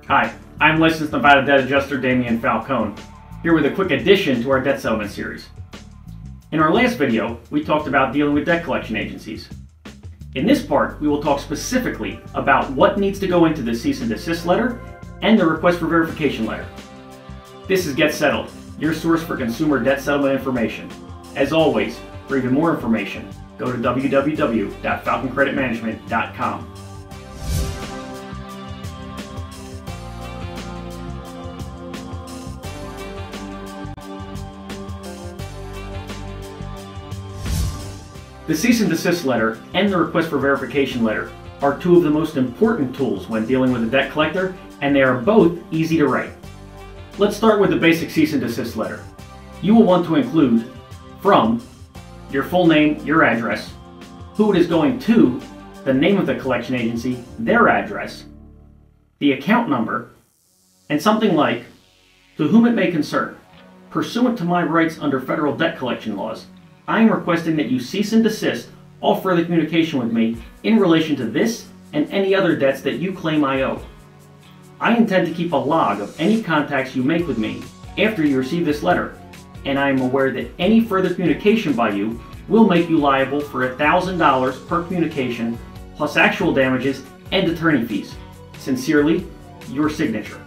Hi, I'm licensed Nevada debt adjuster Falcon, here with a quick addition to our debt settlement series. In our last video, we talked about dealing with debt collection agencies. In this part, we will talk specifically about what needs to go into the cease and desist letter and the request for verification letter. This is Get Settled, your source for consumer debt settlement information. As always, for even more information, go to www.falconcreditmanagement.com. The cease and desist letter and the request for verification letter are two of the most important tools when dealing with a debt collector, and they are both easy to write. Let's start with the basic cease and desist letter. You will want to include from your full name, your address, who it is going to, the name of the collection agency, their address, the account number, and something like, to whom it may concern. Pursuant to my rights under federal debt collection laws, I am requesting that you cease and desist all further communication with me in relation to this and any other debts that you claim I owe. I intend to keep a log of any contacts you make with me after you receive this letter, and I am aware that any further communication by you will make you liable for $1,000 per communication, plus actual damages and attorney fees. Sincerely, your signature.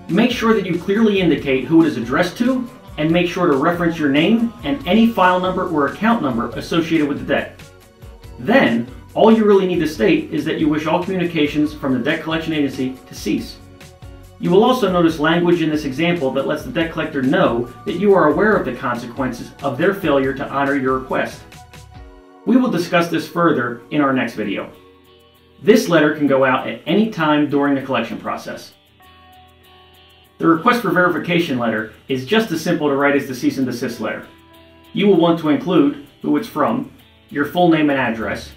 Make sure that you clearly indicate who it is addressed to, and make sure to reference your name and any file number or account number associated with the debt. Then, all you really need to state is that you wish all communications from the debt collection agency to cease. You will also notice language in this example that lets the debt collector know that you are aware of the consequences of their failure to honor your request. We will discuss this further in our next video. This letter can go out at any time during the collection process. The request for verification letter is just as simple to write as the cease and desist letter. You will want to include who it's from, your full name and address,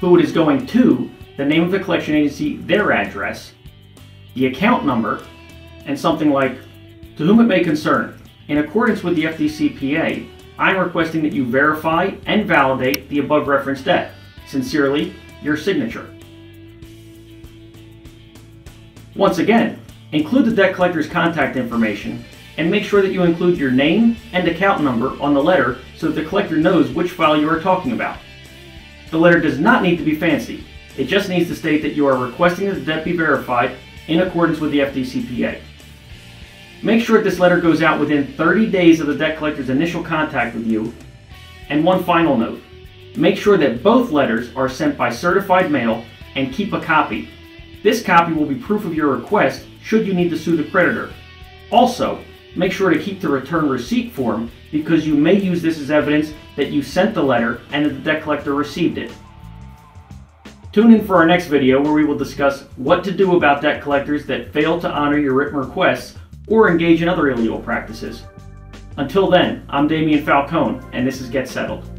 who it is going to, the name of the collection agency, their address, the account number, and something like, to whom it may concern. In accordance with the FDCPA, I am requesting that you verify and validate the above referenced debt. Sincerely, your signature. Once again, include the debt collector's contact information and make sure that you include your name and account number on the letter so that the collector knows which file you are talking about. The letter does not need to be fancy. It just needs to state that you are requesting that the debt be verified in accordance with the FDCPA. Make sure that this letter goes out within 30 days of the debt collector's initial contact with you. And one final note, make sure that both letters are sent by certified mail and keep a copy. This copy will be proof of your request should you need to sue the creditor. Also, make sure to keep the return receipt form because you may use this as evidence that you sent the letter and that the debt collector received it. Tune in for our next video where we will discuss what to do about debt collectors that fail to honor your written requests or engage in other illegal practices. Until then, I'm Falcon, and this is Get Settled.